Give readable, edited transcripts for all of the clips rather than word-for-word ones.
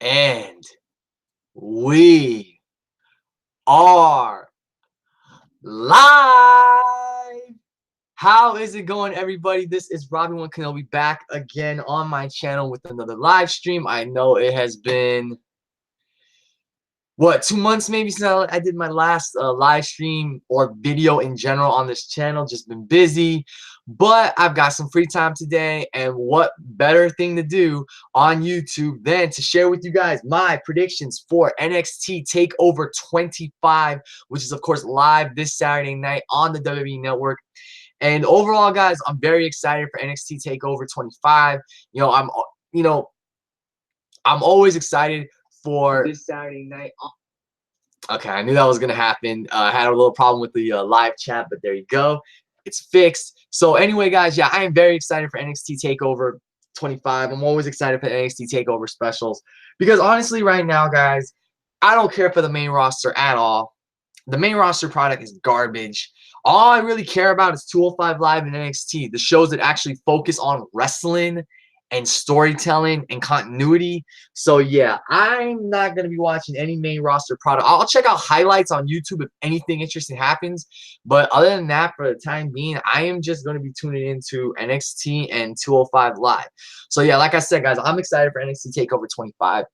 And we are live. How is it going, everybody? This is Robbie One Kenobi back again on my channel with another live stream. I know it has been, what, 2 months maybe since I did my last live stream or video in general on this channel. Just been busy, but I've got some free time today, and what better thing to do on YouTube than to share with you guys my predictions for NXT TakeOver 25, which is of course live this Saturday night on the WWE Network. And overall, guys, I'm very excited for NXT TakeOver 25. I'm always excited for this Saturday night. Okay, I knew that was gonna happen. I had a little problem with the live chat, but there you go, it's fixed. So anyway, guys, yeah, I am very excited for NXT TakeOver 25. I'm always excited for NXT TakeOver specials because honestly, right now, guys, I don't care for the main roster at all. The main roster product is garbage. All I really care about is 205 Live and NXT, the shows that actually focus on wrestling and storytelling and continuity. So yeah, I'm not going to be watching any main roster product. I'll check out highlights on YouTube if anything interesting happens. But other than that, for the time being, I am just going to be tuning into NXT and 205 Live. So yeah, like I said, guys, I'm excited for NXT TakeOver 25.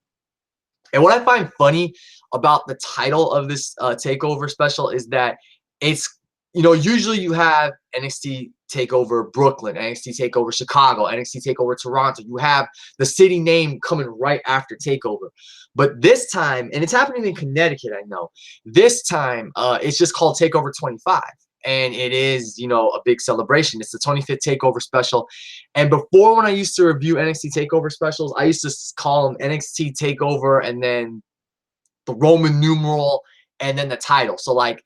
And what I find funny about the title of this TakeOver special is that it's, usually you have NXT TakeOver Brooklyn, NXT TakeOver Chicago, NXT TakeOver Toronto. You have the city name coming right after TakeOver. But this time, and it's happening in Connecticut, I know, this time it's just called TakeOver 25. And it is, a big celebration. It's the 25th TakeOver special. And before, when I used to review NXT TakeOver specials, I used to call them NXT TakeOver and then the Roman numeral and then the title. So, like,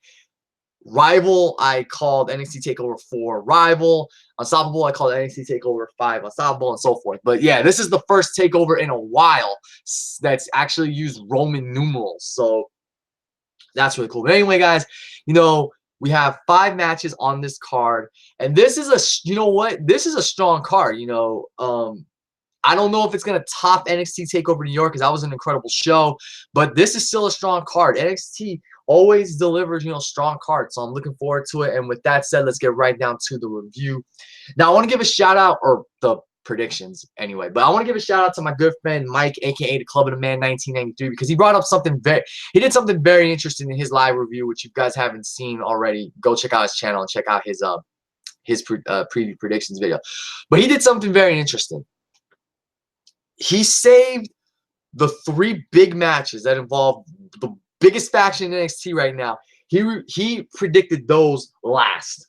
Rival, I called NXT TakeOver 4 Rival. Unstoppable, I called NXT TakeOver 5 Unstoppable, and so forth. But yeah, this is the first TakeOver in a while that's actually used Roman numerals. So that's really cool. But anyway, guys, we have 5 matches on this card, and this is this is a strong card. I don't know if it's gonna top NXT TakeOver New York because that was an incredible show, but this is still a strong card. NXT always delivers, strong cards, so I'm looking forward to it. And with that said, let's get right down to the review. Now, I want to give a shout out, or the predictions anyway, but I want to give a shout out to my good friend Mike, aka the Club of the Man 1993, because he brought up something he did something very interesting in his live review, which you guys haven't seen already. Go check out his channel and check out his preview predictions video. But he did something very interesting. He saved the 3 big matches that involve the biggest faction in NXT right now. He predicted those last.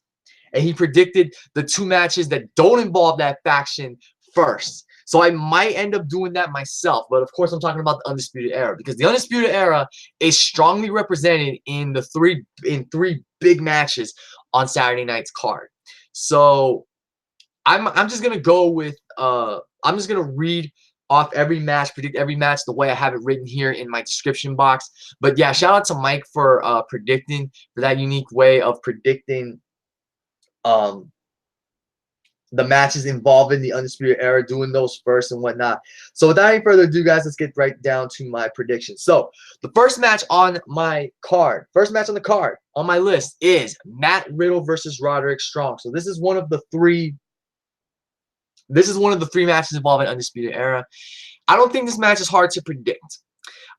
And he predicted the 2 matches that don't involve that faction first. So I might end up doing that myself. But of course, I'm talking about the Undisputed Era, because the Undisputed Era is strongly represented in the 3 big matches on Saturday night's card. So I'm just gonna go with I'm just gonna read off every match, predict every match the way I have it written here in my description box. But yeah, shout out to Mike for predicting, for that unique way of predicting the matches involving the Undisputed Era, doing those first and whatnot. So without any further ado, guys, let's get right down to my predictions. So the first match on my card, on my list is Matt Riddle versus Roderick Strong. So this is one of the 3 matches involving Undisputed Era. I don't think this match is hard to predict.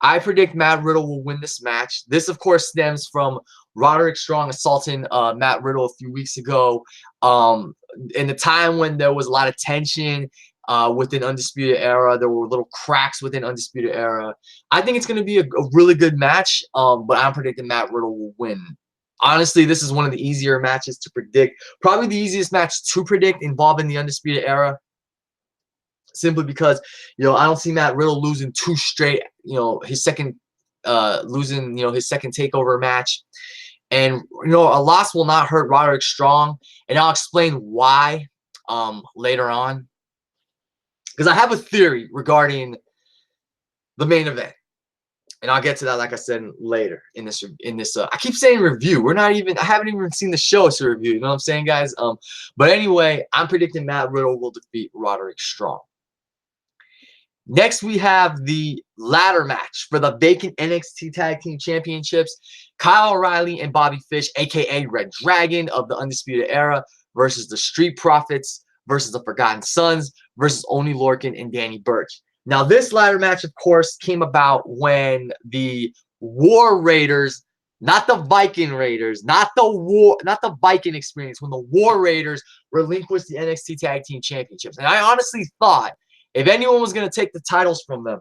I predict Matt Riddle will win this match. This, of course, stems from Roderick Strong assaulting Matt Riddle a few weeks ago. In the time when there was a lot of tension within Undisputed Era, there were little cracks within Undisputed Era. I think it's going to be a really good match, but I'm predicting Matt Riddle will win. Honestly, this is one of the easier matches to predict. Probably the easiest match to predict involving the Undisputed Era. Simply because, I don't see Matt Riddle losing 2 straight, his second his second TakeOver match. And, a loss will not hurt Roderick Strong. And I'll explain why later on. Because I have a theory regarding the main event. And I'll get to that, like I said, later in this I keep saying review. I haven't even seen the show to review. You know what I'm saying, guys? But anyway, I'm predicting Matt Riddle will defeat Roderick Strong. Next, we have the ladder match for the vacant NXT Tag Team Championships. Kyle O'Reilly and Bobby Fish, a.k.a. Red Dragon of the Undisputed Era, versus the Street Profits, versus the Forgotten Sons, versus Oney Lorcan and Danny Burch. Now, this ladder match, of course, came about when the War Raiders, not the Viking Raiders, not the Viking experience, when the War Raiders relinquished the NXT Tag Team Championships. And I honestly thought, if anyone was going to take the titles from them,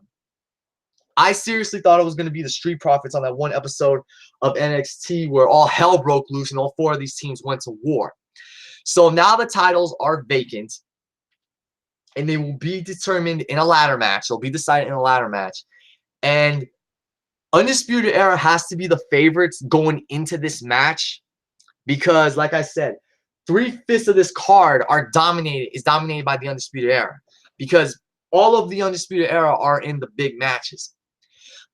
I seriously thought it was going to be the Street Profits on that one episode of NXT where all hell broke loose and all 4 of these teams went to war. So now the titles are vacant, and they will be determined in a ladder match. They'll be decided in a ladder match. And Undisputed Era has to be the favorites going into this match because, like I said, 3/5 of this card is dominated by the Undisputed Era because all of the Undisputed Era are in the big matches.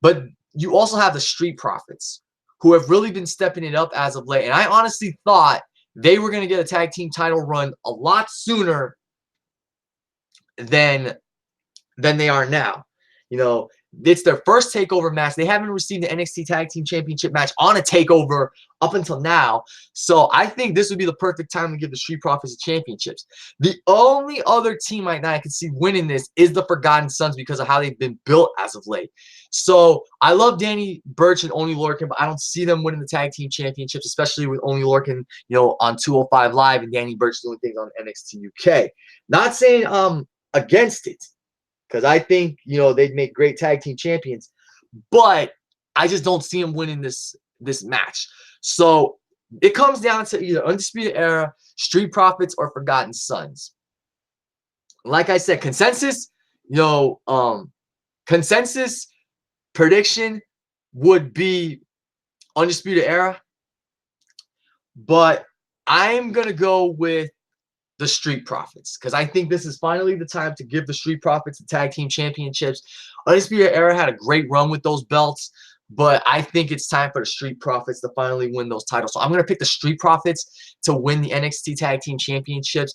But you also have the Street Profits, who have really been stepping it up as of late. And I honestly thought they were going to get a tag team title run a lot sooner than they are now. You know, it's their first TakeOver match. They haven't received the NXT Tag Team Championship match on a TakeOver up until now. So I think this would be the perfect time to give the Street Profits the championships. The only other team right now I can see winning this is the Forgotten Sons because of how they've been built as of late. So I love Danny Burch and Oney Lorcan, but I don't see them winning the Tag Team Championships, especially with Oney Lorcan, you know, on 205 Live and Danny Burch doing things on NXT UK. Not saying against it, because I think, you know, they'd make great tag team champions, but I just don't see them winning this match. So it comes down to either Undisputed Era, Street Profits, or Forgotten Sons. Like I said, consensus, you know, consensus prediction would be Undisputed Era, but I'm gonna go with the Street Profits because I think this is finally the time to give the Street Profits the tag team championships. Undisputed Era had a great run with those belts, but I think it's time for the Street Profits to finally win those titles. So I'm going to pick the Street Profits to win the NXT Tag Team Championships.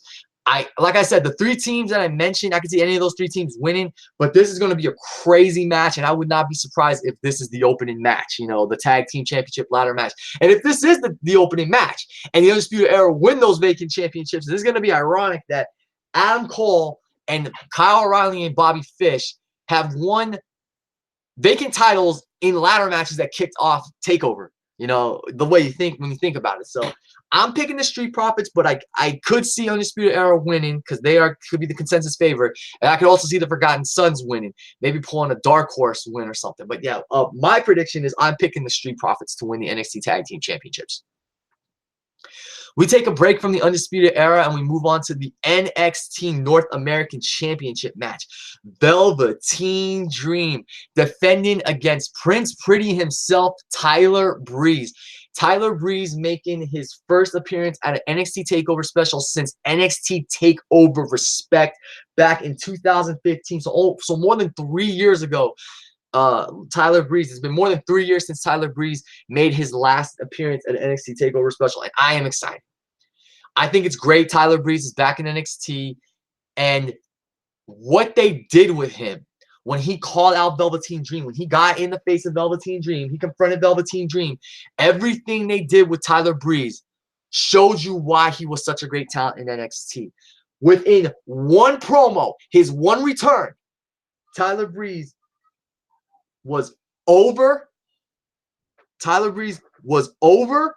Like I said, the 3 teams that I mentioned, I could see any of those 3 teams winning, but this is going to be a crazy match, and I would not be surprised if this is the opening match, you know, the Tag Team Championship ladder match. And if this is the opening match and the Undisputed Era win those vacant championships, this is going to be ironic that Adam Cole and Kyle O'Reilly and Bobby Fish have won vacant titles in ladder matches that kicked off TakeOver, you know, the way you think when you think about it. So I'm picking the Street Profits, but I could see Undisputed Era winning because they could be the consensus favorite. And I could also see the Forgotten Sons winning, maybe pulling a dark horse win or something. But yeah, my prediction is I'm picking the Street Profits to win the NXT Tag Team Championships. We take a break from the Undisputed Era and we move on to the NXT North American Championship match. Velveteen Dream defending against Prince Pretty himself, Tyler Breeze. Tyler Breeze making his first appearance at an NXT TakeOver special since NXT TakeOver Respect back in 2015. So more than 3 years ago, Tyler Breeze. It's been more than 3 years since Tyler Breeze made his last appearance at an NXT TakeOver special, and I am excited. I think it's great Tyler Breeze is back in NXT, and what they did with him when he called out Velveteen Dream, when he got in the face of Velveteen Dream, he confronted Velveteen Dream. Everything they did with Tyler Breeze showed you why he was such a great talent in NXT. Within one promo, his one return, Tyler Breeze was over. Tyler Breeze was over,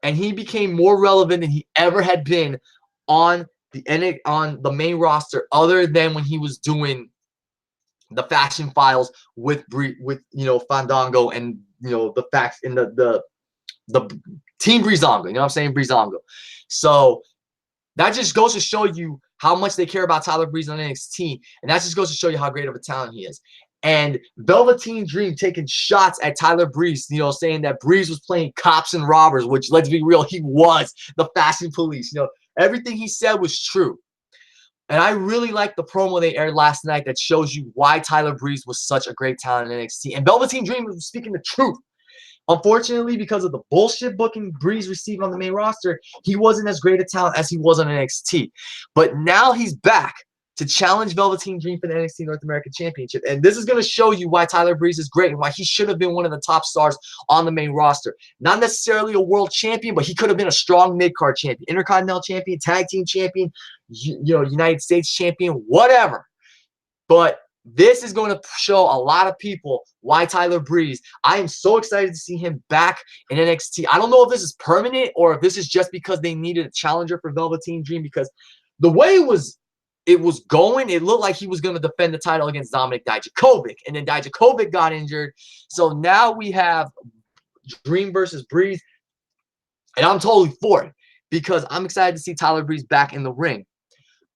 and he became more relevant than he ever had been on the main roster, other than when he was doing the Faction Files with you know, Fandango and, you know, the facts in the Team Breezango. You know what I'm saying? Breezango. So that just goes to show you how much they care about Tyler Breeze on NXT, and that just goes to show you how great of a talent he is. And Velveteen Dream taking shots at Tyler Breeze, you know, saying that Breeze was playing cops and robbers, which, let's be real, he was the Fashion Police. You know, everything he said was true. And I really like the promo they aired last night that shows you why Tyler Breeze was such a great talent in NXT. And Velveteen Dream was speaking the truth. Unfortunately, because of the bullshit booking Breeze received on the main roster, he wasn't as great a talent as he was on NXT. But now he's back. to challenge Velveteen Dream for the NXT North American Championship. And this is going to show you why Tyler Breeze is great and why he should have been one of the top stars on the main roster. Not necessarily a world champion, but he could have been a strong mid-card champion, Intercontinental champion, tag team champion, United States champion, whatever. But this is going to show a lot of people why Tyler Breeze. I am so excited to see him back in NXT. I don't know if this is permanent or if this is just because they needed a challenger for Velveteen Dream, because the way it was going, it looked like he was going to defend the title against Dominik Dijakovic, and then Dijakovic got injured. So now we have Dream versus Breeze, and I'm totally for it because I'm excited to see Tyler Breeze back in the ring.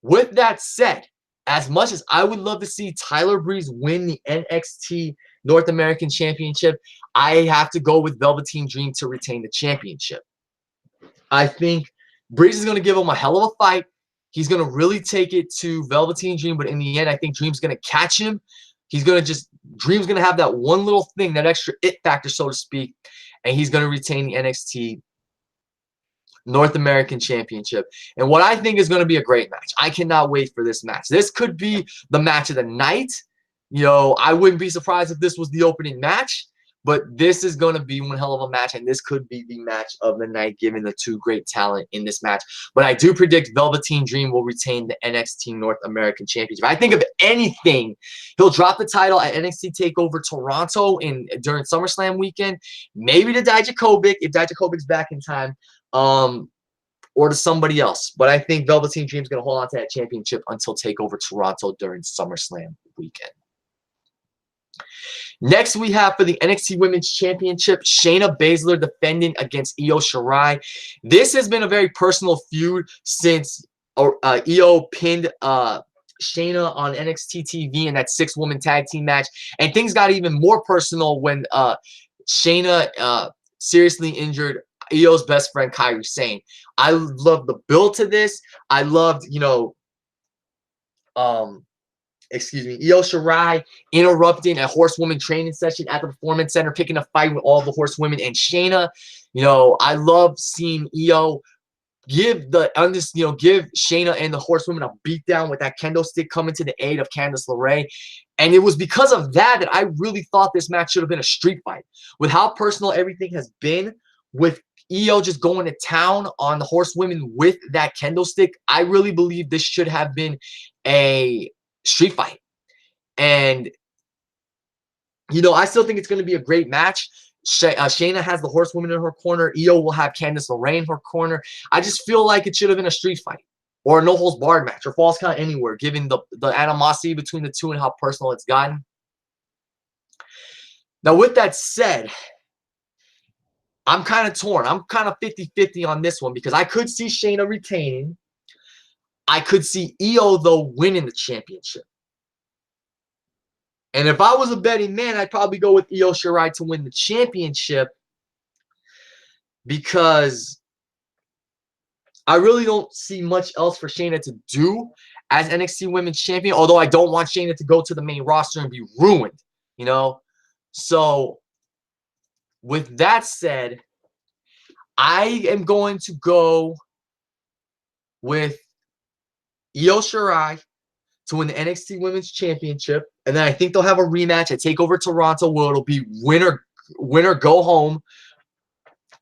With that said, as much as I would love to see Tyler Breeze win the NXT North American Championship, I have to go with Velveteen Dream to retain the championship. I think Breeze is going to give him a hell of a fight. He's going to really take it to Velveteen Dream, but in the end, I think Dream's going to catch him. Dream's going to have that one little thing, that extra it factor, so to speak, and he's going to retain the NXT North American Championship. And what I think is going to be a great match. I cannot wait for this match. This could be the match of the night. I wouldn't be surprised if this was the opening match. But this is going to be one hell of a match, and this could be the match of the night given the two great talent in this match. But I do predict Velveteen Dream will retain the NXT North American Championship. I think if anything, he'll drop the title at NXT TakeOver Toronto during SummerSlam weekend, maybe to Dijakovic if Dijakovic's back in time, or to somebody else. But I think Velveteen Dream's going to hold on to that championship until TakeOver Toronto during SummerSlam weekend. Next, we have for the NXT Women's Championship, Shayna Baszler defending against Io Shirai. This has been a very personal feud since Io pinned Shayna on NXT TV in that 6-woman tag team match. And things got even more personal when Shayna seriously injured Io's best friend, Kairi Sane. I love the build to this. I loved, Io Shirai interrupting a horsewoman training session at the Performance Center, picking a fight with all the horsewomen and Shayna. I love seeing Io give Shayna and the horsewomen a beatdown with that kendo stick coming to the aid of Candice LeRae. And it was because of that I really thought this match should have been a street fight. With how personal everything has been, with Io just going to town on the horsewomen with that kendo stick, I really believe this should have been a street fight. And I still think it's going to be a great match. Shayna has the horsewoman in her corner. Io will have Candice LeRae in her corner. I just feel like it should have been a street fight or a no holds barred match or falls count anywhere, given the animosity between the two and how personal it's gotten. Now, with that said, I'm kind of torn. I'm kind of 50-50 on this one because I could see Shayna retaining. I could see Io, though, winning the championship. And if I was a betting man, I'd probably go with Io Shirai to win the championship because I really don't see much else for Shayna to do as NXT Women's Champion, although I don't want Shayna to go to the main roster and be ruined, So, with that said, I am going to go with Io Shirai to win the NXT Women's Championship, and then I think they'll have a rematch at TakeOver Toronto where it'll be winner go home,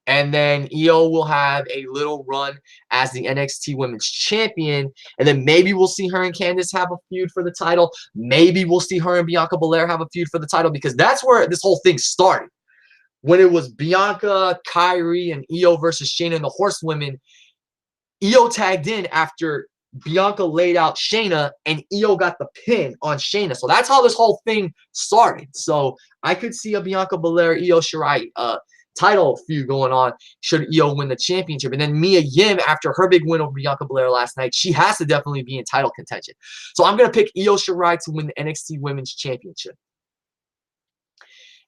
and then Io will have a little run as the NXT Women's Champion, and then maybe we'll see her and Candice have a feud for the title. Maybe we'll see her and Bianca Belair have a feud for the title because that's where this whole thing started. When it was Bianca, Kairi, and Io versus Shayna and the Horsewomen, Io tagged in after Bianca laid out Shayna, and Io got the pin on Shayna. So that's how this whole thing started. So I could see a Bianca Belair, Io Shirai title feud going on should Io win the championship. And then Mia Yim, after her big win over Bianca Belair last night, she has to definitely be in title contention. So I'm going to pick Io Shirai to win the NXT Women's Championship.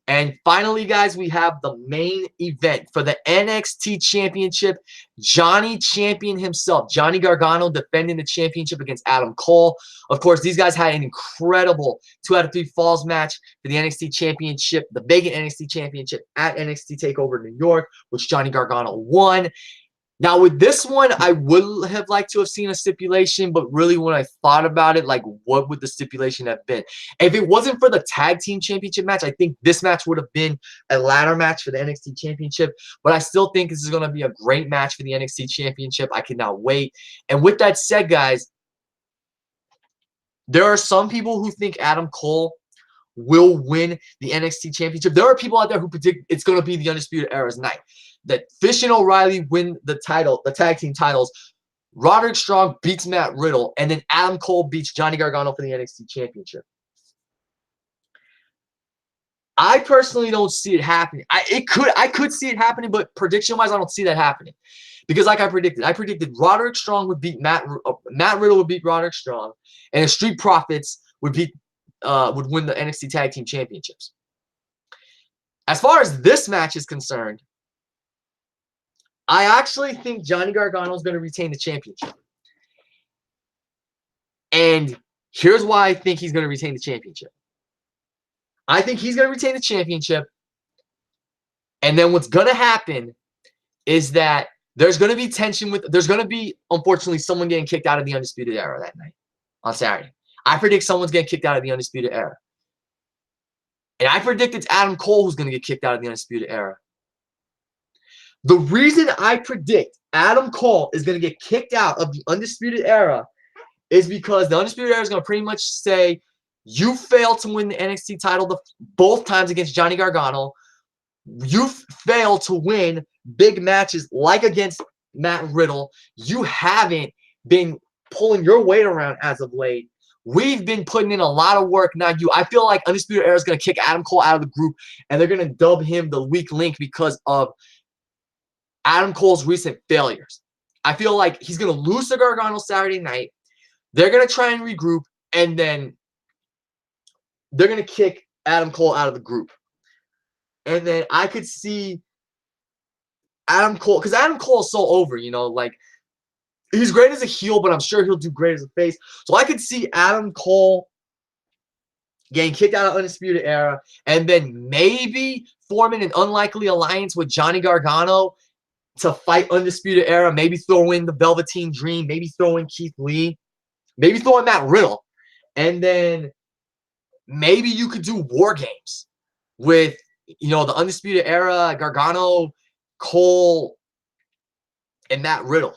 And finally, guys, we have the main event for the NXT Championship. Johnny Champion himself, Johnny Gargano, defending the championship against Adam Cole. Of course, these guys had an incredible 2 out of 3 falls match for the NXT Championship, the vacant NXT Championship at NXT TakeOver New York, which Johnny Gargano won. Now, with this one, I would have liked to have seen a stipulation, but really when I thought about it, like, what would the stipulation have been? If it wasn't for the tag team championship match, I think this match would have been a ladder match for the NXT championship, but I still think this is going to be a great match for the NXT championship. I cannot wait. And with that said, guys, there are some people who think Adam Cole will win the NXT championship. There are people out there who predict it's going to be the Undisputed Era's night. That Fish and O'Reilly win the title, the tag team titles. Roderick Strong beats Matt Riddle, and then Adam Cole beats Johnny Gargano for the NXT championship. I personally don't see it happening. I could see it happening, but prediction-wise, I don't see that happening. Because like I predicted Roderick Strong would beat Matt Riddle would beat Roderick Strong, and the Street Profits would win the NXT Tag Team Championships. As far as this match is concerned, I actually think Johnny Gargano is going to retain the championship. And here's why I think he's going to retain the championship. I think he's going to retain the championship. And then what's going to happen is that there's going to be tension there's going to be, unfortunately, someone getting kicked out of the Undisputed Era that night on Saturday. I predict someone's getting kicked out of the Undisputed Era. And I predict it's Adam Cole who's going to get kicked out of the Undisputed Era. The reason I predict Adam Cole is going to get kicked out of the Undisputed Era is because the Undisputed Era is going to pretty much say, you failed to win the NXT title both times against Johnny Gargano. You failed to win big matches like against Matt Riddle. You haven't been pulling your weight around as of late. We've been putting in a lot of work. Now, I feel like Undisputed Era is going to kick Adam Cole out of the group, and they're going to dub him the weak link because of Adam Cole's recent failures. I feel like he's going to lose to Gargano Saturday night. They're going to try and regroup, and then they're going to kick Adam Cole out of the group. And then I could see Adam Cole, because Adam Cole is so over, you know, like, he's great as a heel, but I'm sure he'll do great as a face. So I could see Adam Cole getting kicked out of Undisputed Era, and then maybe forming an unlikely alliance with Johnny Gargano to fight Undisputed Era, maybe throw in the Velveteen Dream, maybe throw in Keith Lee, maybe throw in Matt Riddle. And then maybe you could do War Games with, you know, the Undisputed Era, Gargano, Cole, and Matt Riddle.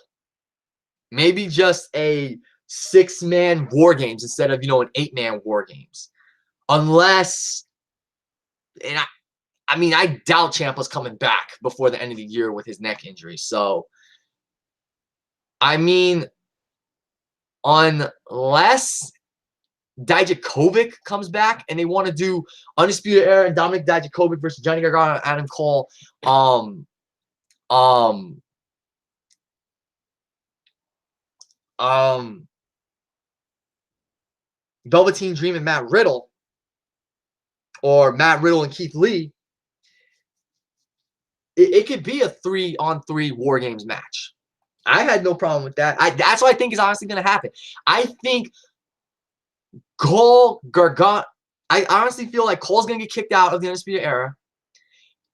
Maybe just a 6-man War Games instead of, you know, an 8-man War Games. Unless, and I mean, I doubt Ciampa's coming back before the end of the year with his neck injury. So, I mean, unless Dijakovic comes back and they want to do Undisputed Era and Dominic Dijakovic versus Johnny Gargano and Adam Cole, Velveteen Dream and Matt Riddle, or Matt Riddle and Keith Lee, it could be a 3-on-3 War Games match. I had no problem with that. That's what I think is honestly going to happen. I think Cole, Gargano, I honestly feel like Cole's going to get kicked out of the Undisputed Era.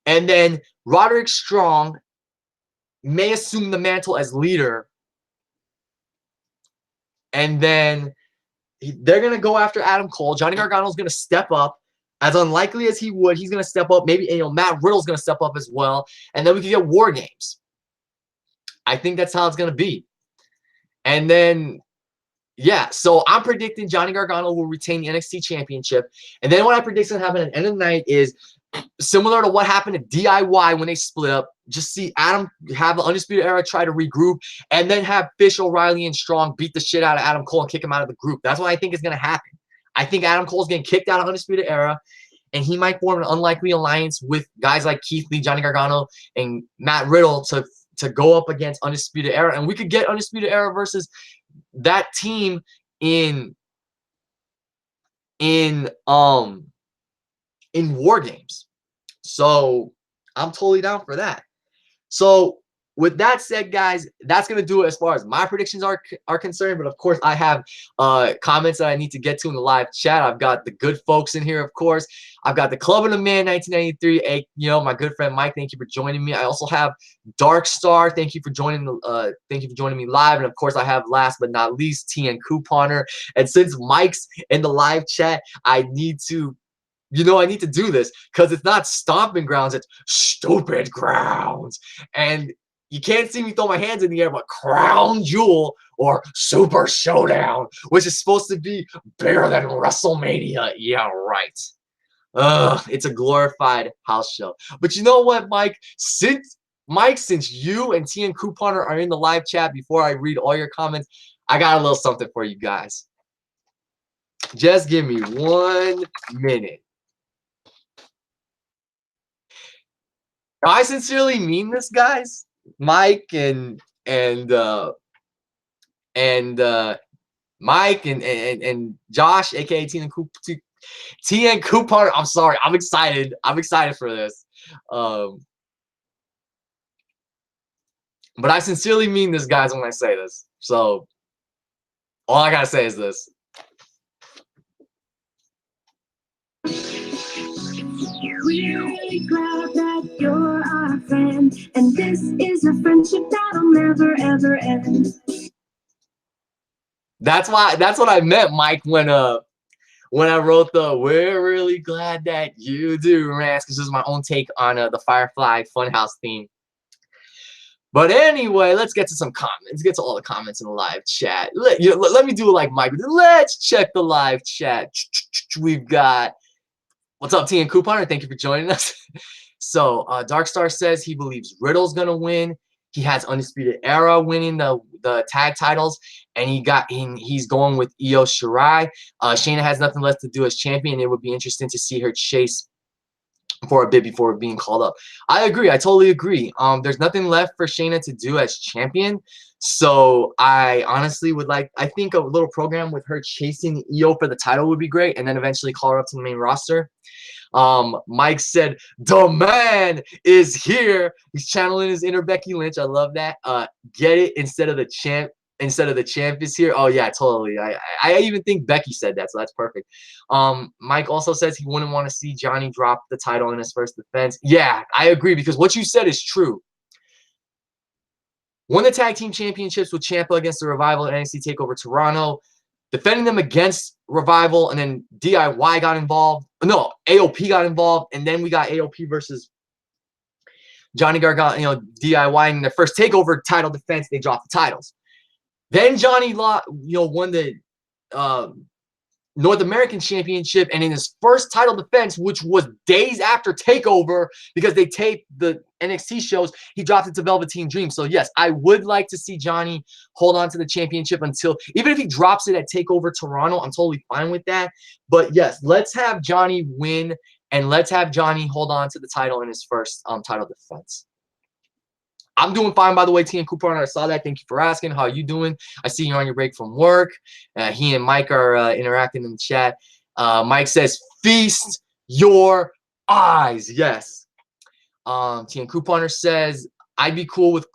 And then Roderick Strong may assume the mantle as leader. And then they're going to go after Adam Cole. Johnny Gargano's going to step up. As unlikely as he would, he's going to step up. Maybe, you know, Matt Riddle's going to step up as well. And then we could get War Games. I think that's how it's going to be. And then, yeah, so I'm predicting Johnny Gargano will retain the NXT Championship. And then what I predict is going to happen at the end of the night is similar to what happened at DIY when they split up. Just see Adam have the Undisputed Era try to regroup, and then have Fish, O'Reilly, and Strong beat the shit out of Adam Cole and kick him out of the group. That's what I think is going to happen. I think Adam Cole's getting kicked out of Undisputed Era, and he might form an unlikely alliance with guys like Keith Lee, Johnny Gargano, and Matt Riddle to go up against Undisputed Era. And we could get Undisputed Era versus that team in War Games. So I'm totally down for that. So with that said, guys, that's gonna do it as far as my predictions are concerned. But of course, I have comments that I need to get to in the live chat. I've got the good folks in here, of course. I've got the Club of the Man 1993. You know, my good friend Mike. Thank you for joining me. I also have Dark Star. Thank you for joining me live. And of course, I have last but not least TN Couponer. And since Mike's in the live chat, I need to. I need to do this because it's not stomping grounds, it's stupid grounds. And you can't see me throw my hands in the air, but Crown Jewel or Super Showdown, which is supposed to be bigger than WrestleMania. Yeah, right. It's a glorified house show. But you know what, Mike? Since you and T and Couponer are in the live chat, before I read all your comments, I got a little something for you guys. Just give me 1 minute. I sincerely mean this, guys. Mike and Mike and Josh, aka T and Couponer. I'm sorry. I'm excited. I'm excited for this. But I sincerely mean this, guys, when I say this. So all I gotta say is this. We're really glad that you're our friend, and this is a friendship that'll never ever end. That's what I meant, Mike, when I wrote the "We're really glad that you do" rants, because this is my own take on the Firefly Funhouse theme. But anyway, let's get to some comments. Let's get to all the comments in the live chat. Let me do it like Mike. Let's check the live chat. We've got. What's up, T and Couponer? Thank you for joining us. So, Darkstar says he believes Riddle's gonna win. He has Undisputed Era winning the tag titles, and he's going with Io Shirai. Shayna has nothing left to do as champion. It would be interesting to see her chase for a bit before being called up. I agree. I totally agree. There's nothing left for Shayna to do as champion. So I honestly would I think a little program with her chasing Io for the title would be great, and then eventually call her up to the main roster. Mike said, "The man is here." He's channeling his inner Becky Lynch. I love that. Get it instead of the champ. Instead of the champ is here. Oh yeah, totally. I even think Becky said that, so that's perfect. Mike also says he wouldn't want to see Johnny drop the title in his first defense. Yeah, I agree, because what you said is true. Won the tag team championships with Ciampa against the Revival at NXT TakeOver Toronto, defending them against Revival, and then DIY got involved. No, AOP got involved, and then we got AOP versus Johnny Gargano, DIY in their first TakeOver title defense. They dropped the titles. Then Johnny won the North American Championship, and in his first title defense, which was days after TakeOver, because they taped the NXT shows, he dropped it to Velveteen Dream. So yes, I would like to see Johnny hold on to the championship until, even if he drops it at TakeOver Toronto, I'm totally fine with that. But yes, let's have Johnny win, and let's have Johnny hold on to the title in his first title defense. I'm doing fine, by the way, T and Couponer. I saw that. Thank you for asking. How are you doing? I see you're on your break from work. He and Mike are interacting in the chat. Mike says, "Feast your eyes." Yes. T and Couponer says, "I'd be cool with."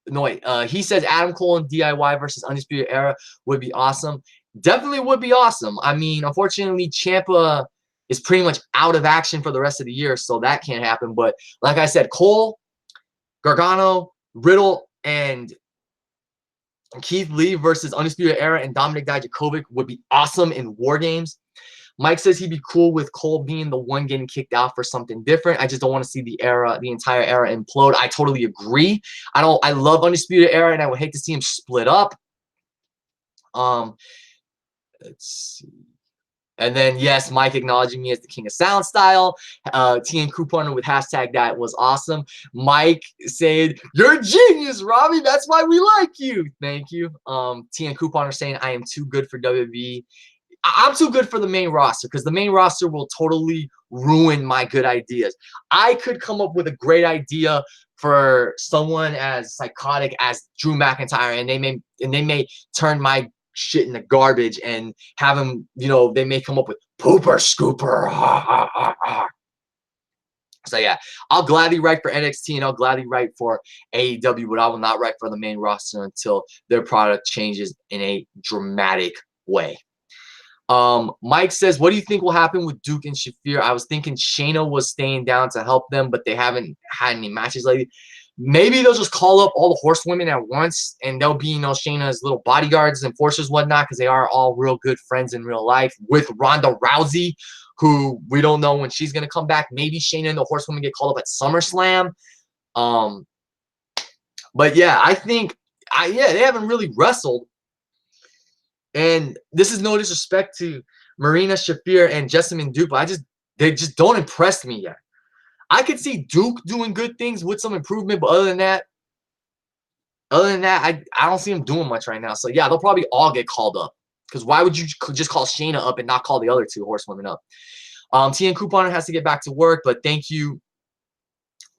No, wait. He says Adam Cole and DIY versus Undisputed Era would be awesome. Definitely would be awesome. I mean, unfortunately, Ciampa is pretty much out of action for the rest of the year, so that can't happen. But like I said, Cole, Gargano, Riddle, and Keith Lee versus Undisputed Era and Dominic Dijakovic would be awesome in War Games. Mike says he'd be cool with Cole being the one getting kicked out for something different. I just don't want to see the entire era implode. I totally agree. I love Undisputed Era, and I would hate to see him split up. Let's see. And then, yes, Mike acknowledging me as the king of sound style. T and Couponer with hashtag that was awesome. Mike said, "You're a genius, Robbie. That's why we like you." Thank you. T and Couponer saying, "I am too good for WWE." I'm too good for the main roster, because the main roster will totally ruin my good ideas. I could come up with a great idea for someone as psychotic as Drew McIntyre, and they may turn my shit in the garbage and have him, they may come up with pooper scooper. So yeah, I'll gladly write for NXT and I'll gladly write for AEW, but I will not write for the main roster until their product changes in a dramatic way. Mike says, what do you think will happen with Duke and Shafir? I was thinking Shayna was staying down to help them, but they haven't had any matches lately. Maybe they'll just call up all the horsewomen at once, and they'll be, you know, Shayna's little bodyguards, enforcers, whatnot, because they are all real good friends in real life with Ronda Rousey, who we don't know when she's going to come back. Maybe Shayna and the horsewomen get called up at SummerSlam. But yeah, I think, they haven't really wrestled. And this is no disrespect to Marina Shafir and Jessamine Duke, but they just don't impress me yet. I could see Duke doing good things with some improvement, but other than that, I don't see him doing much right now. So yeah, they'll probably all get called up. Because why would you just call Shayna up and not call the other two horsewomen up? TN Couponer has to get back to work, but thank you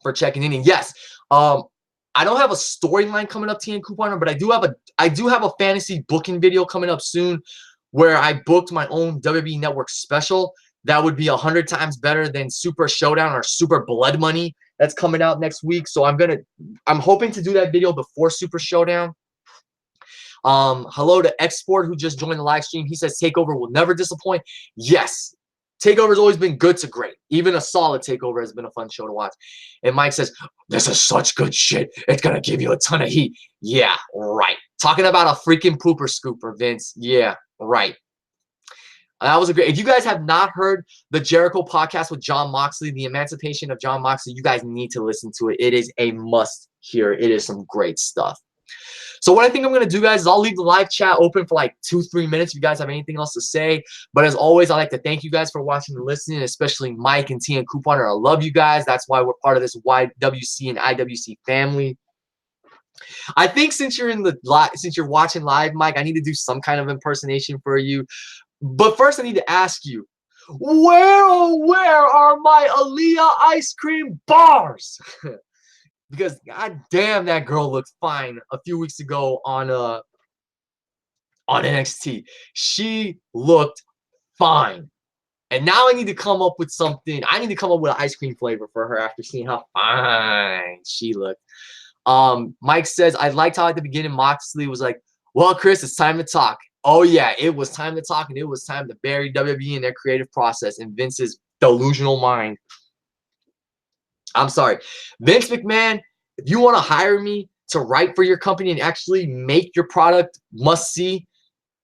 for checking in. And yes, I don't have a storyline coming up, TN Couponer, but I do have a fantasy booking video coming up soon where I booked my own WWE Network special. That would be 100 times better than Super Showdown or Super Blood Money that's coming out next week. So I'm hoping to do that video before Super Showdown. Hello to Export who just joined the live stream. He says TakeOver will never disappoint. Yes. TakeOver's always been good to great. Even a solid TakeOver has been a fun show to watch. And Mike says, this is such good shit. It's going to give you a ton of heat. Yeah, right. Talking about a freaking pooper scooper, Vince. Yeah, right. That was a great. If you guys have not heard the Jericho podcast with John Moxley, The Emancipation of John Moxley, you guys need to listen to it. It is a must hear. It is some great stuff. So what I think I'm going to do, guys, is I'll leave the live chat open for like 2-3 minutes if you guys have anything else to say. But as always, I'd like to thank you guys for watching and listening, especially Mike and TN Couponer. I love you guys. That's why we're part of this YWC and IWC family. I think since you're watching live, Mike, I need to do some kind of impersonation for you. But first, I need to ask you, where are my Aaliyah ice cream bars? Because god damn, that girl looked fine a few weeks ago on NXT. She looked fine. And now I need to come up with something. I need to come up with an ice cream flavor for her after seeing how fine she looked. Mike says, I liked how at the beginning Moxley was like, well, Chris, it's time to talk. Oh, yeah, it was time to talk, and it was time to bury WWE in their creative process and Vince's delusional mind. I'm sorry. Vince McMahon, if you want to hire me to write for your company and actually make your product must-see,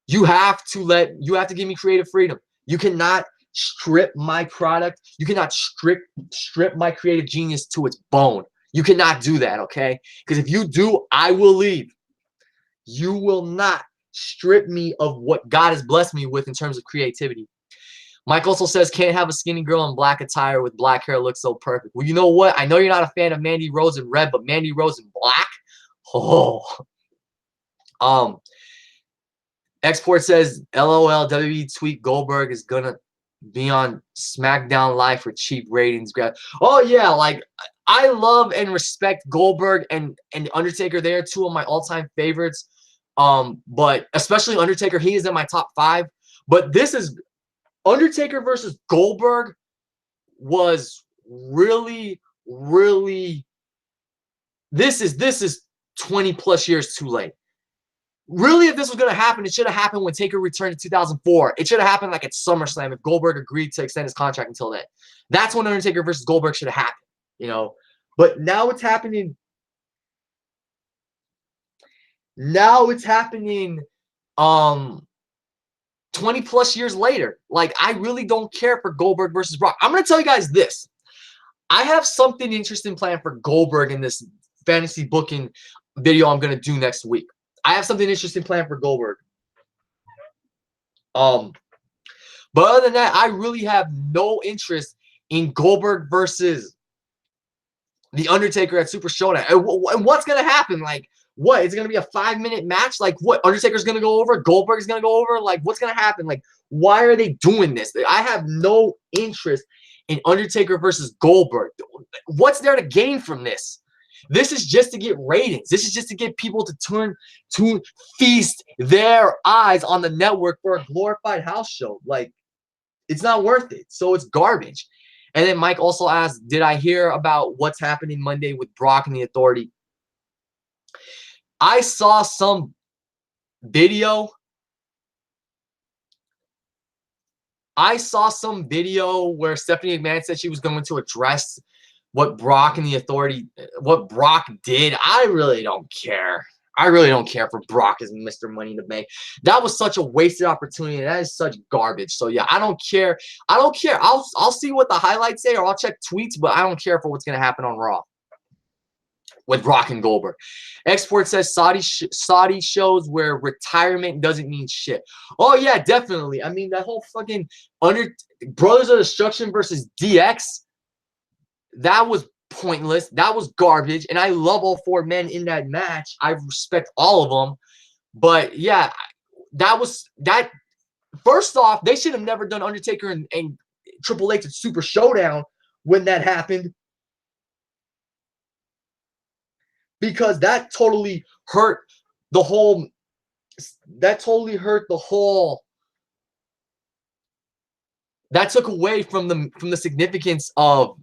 you have to give me creative freedom. You cannot strip my product. You cannot strip my creative genius to its bone. You cannot do that, okay? Because if you do, I will leave. You will not strip me of what God has blessed me with in terms of creativity. Mike also says, can't have a skinny girl in black attire with black hair look so perfect. Well, you know what? I know you're not a fan of Mandy Rose in red, but Mandy Rose in black? Oh. Export says, LOL, WWE tweet Goldberg is going to be on SmackDown Live for cheap ratings. Oh, yeah, like, I love and respect Goldberg and Undertaker. They are two of my all-time favorites. But especially Undertaker, he is in my top 5. But this is Undertaker versus Goldberg was really, really. This is 20 plus years too late. Really, if this was going to happen, it should have happened when Taker returned in 2004. It should have happened like at SummerSlam if Goldberg agreed to extend his contract until then. That's when Undertaker versus Goldberg should have happened, you know. But now it's happening. Now it's happening 20 plus years later. Like, I really don't care for Goldberg versus Brock. I'm going to tell you guys this. I have something interesting planned for Goldberg in this fantasy booking video I'm going to do next week. I have something interesting planned for Goldberg. But other than that, I really have no interest in Goldberg versus The Undertaker at Super Showdown. And what's going to happen? Like, what? It's going to be a 5-minute match? Like, what? Undertaker's going to go over? Goldberg's going to go over? Like, what's going to happen? Like, why are they doing this? I have no interest in Undertaker versus Goldberg. What's there to gain from this? This is just to get ratings. This is just to get people to feast their eyes on the network for a glorified house show. Like, it's not worth it. So it's garbage. And then Mike also asked, did I hear about what's happening Monday with Brock and the Authority? I saw some video. Where Stephanie McMahon said she was going to address what Brock and the Authority, what Brock did. I really don't care. I really don't care for Brock as Mr. Money in the Bank. That was such a wasted opportunity. That is such garbage. So yeah, I don't care. I don't care. I'll see what the highlights say, or I'll check tweets, but I don't care for what's gonna happen on Raw with Brock and Goldberg. Export says Saudi shows where retirement doesn't mean shit. Oh yeah, definitely. I mean, that whole fucking Brothers of Destruction versus DX, that was pointless. That was garbage. And I love all 4 men in that match. I respect all of them. But yeah, that. First off, they should have never done Undertaker and Triple H at Super Showdown when that happened, because that totally hurt the whole. That took away from the significance of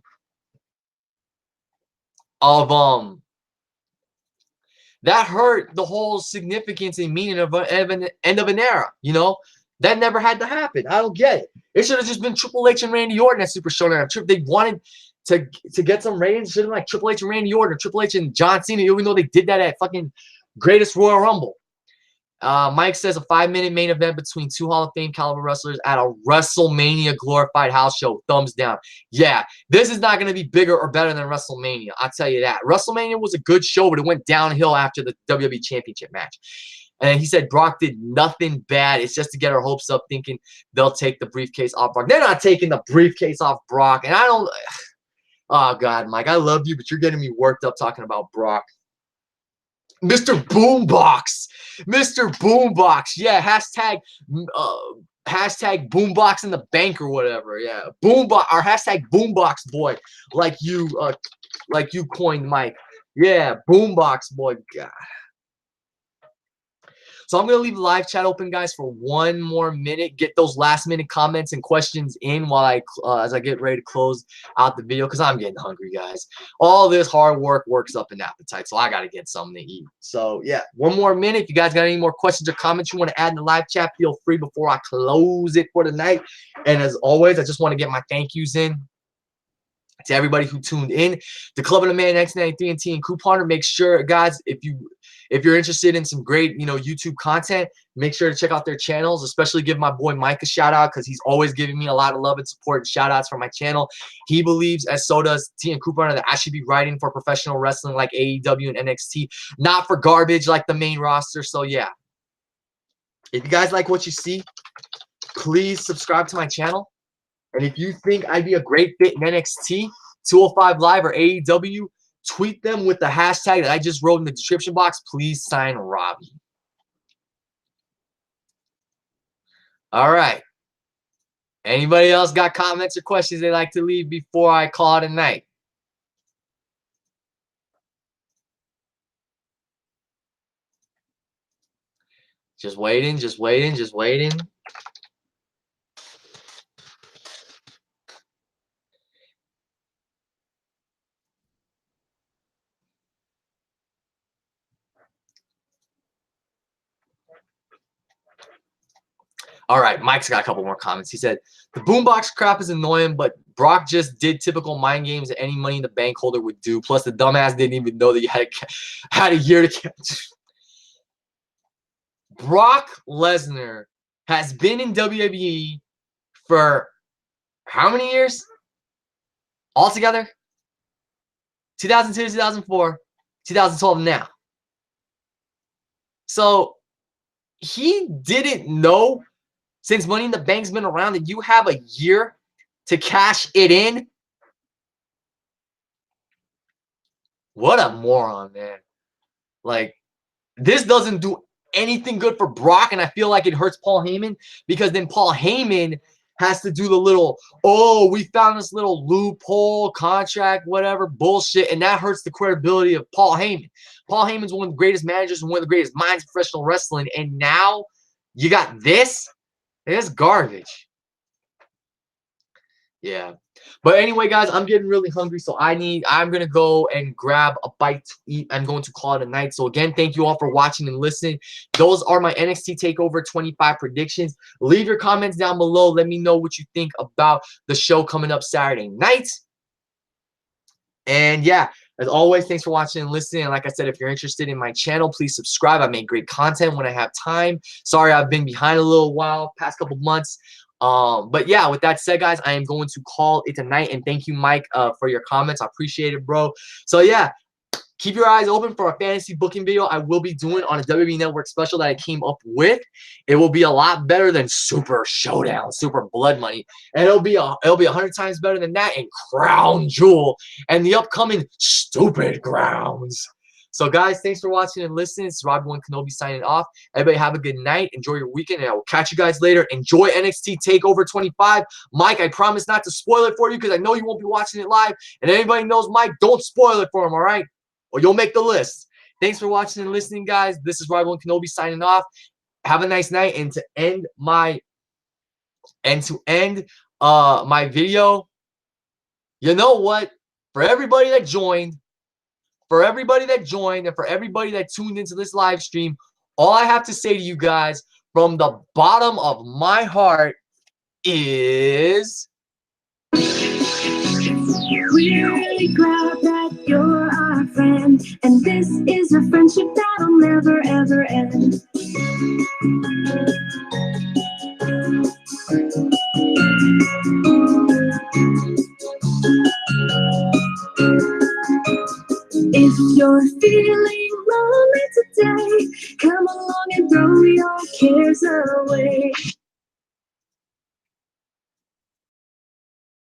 that hurt the whole significance and meaning of an end of an era. You know, that never had to happen. I don't get it. It should have just been Triple H and Randy Orton at Super Showdown. They wanted to get some ratings. Should have been like Triple H and Randy Orton, Triple H and John Cena, even though they did that at fucking Greatest Royal Rumble. Mike says a 5-minute main event between 2 Hall of Fame caliber wrestlers at a WrestleMania glorified house show. Thumbs down. Yeah, this is not going to be bigger or better than WrestleMania. I'll tell you that. WrestleMania was a good show, but it went downhill after the WWE Championship match. And he said Brock did nothing bad. It's just to get our hopes up, thinking they'll take the briefcase off Brock. They're not taking the briefcase off Brock. And I don't. Oh, God, Mike, I love you, but you're getting me worked up talking about Brock. Mr. Boombox. Mr. Boombox. Yeah, hashtag Boombox in the bank or whatever. Yeah, Boombox, or hashtag Boombox boy, like you coined, Mike. Yeah, Boombox boy. God. So I'm going to leave the live chat open, guys, for 1 more minute. Get those last-minute comments and questions in while as I get ready to close out the video, because I'm getting hungry, guys. All this hard work works up an appetite, so I got to get something to eat. So, yeah, 1 more minute. If you guys got any more questions or comments you want to add in the live chat, feel free before I close it for the night. And as always, I just want to get my thank yous in to everybody who tuned in. The Club of the Man 1993 and T and Couponer. Make sure, guys, if you're interested in some great, YouTube content, make sure to check out their channels. Especially give my boy Mike a shout out, because he's always giving me a lot of love and support and shout outs for my channel. He believes, as so does T and Couponer, that I should be writing for professional wrestling like AEW and NXT, not for garbage like the main roster. So yeah, if you guys like what you see, please subscribe to my channel. And if you think I'd be a great fit in NXT, 205 Live, or AEW, tweet them with the hashtag that I just wrote in the description box. Please sign Robbie. All right. Anybody else got comments or questions they'd like to leave before I call it a night? Just waiting, just waiting, just waiting. All right, Mike's got a couple more comments. He said, the boombox crap is annoying, but Brock just did typical mind games that any Money in the Bank holder would do. Plus, the dumbass didn't even know that you had a year to catch. Brock Lesnar has been in WWE for how many years? Altogether? 2002, 2004, 2012 now. So, he didn't know, since Money in the Bank's been around, that you have a year to cash it in. What a moron, man. Like, this doesn't do anything good for Brock, and I feel like it hurts Paul Heyman, because then Paul Heyman has to do the little, oh, we found this little loophole, contract, whatever, bullshit, and that hurts the credibility of Paul Heyman. Paul Heyman's one of the greatest managers and one of the greatest minds of professional wrestling, and now you got this? It's garbage. Yeah. But anyway, guys, I'm getting really hungry, so I'm gonna go and grab a bite to eat. I'm going to call it a night. So again, thank you all for watching and listening. Those are my NXT TakeOver 25 predictions. Leave your comments down below. Let me know what you think about the show coming up Saturday night. And yeah, as always, thanks for watching and listening. And like I said, if you're interested in my channel, please subscribe. I make great content when I have time. Sorry, I've been behind a little while, past couple months. But yeah, with that said, guys, I am going to call it a night. And thank you, Mike, for your comments. I appreciate it, bro. So yeah, keep your eyes open for a fantasy booking video I will be doing on a WWE Network special that I came up with. It will be a lot better than Super Showdown, Super Blood Money, and it'll be 100 times better than that in Crown Jewel and the upcoming Stupid Grounds. So guys, thanks for watching and listening. It's Rob1 Kenobi signing off. Everybody have a good night. Enjoy your weekend, and I will catch you guys later. Enjoy NXT TakeOver 25. Mike, I promise not to spoil it for you because I know you won't be watching it live. And anybody knows Mike, don't spoil it for him, all right? Or you'll make the list. Thanks for watching and listening, guys. This is Roderick Kenobi signing off. Have a nice night. And to end my video, you know what? For everybody that joined, and for everybody that tuned into this live stream, all I have to say to you guys from the bottom of my heart is We're really glad that you're our friend, and this is a friendship that'll never ever end. If you're feeling lonely today, come along and throw your cares away.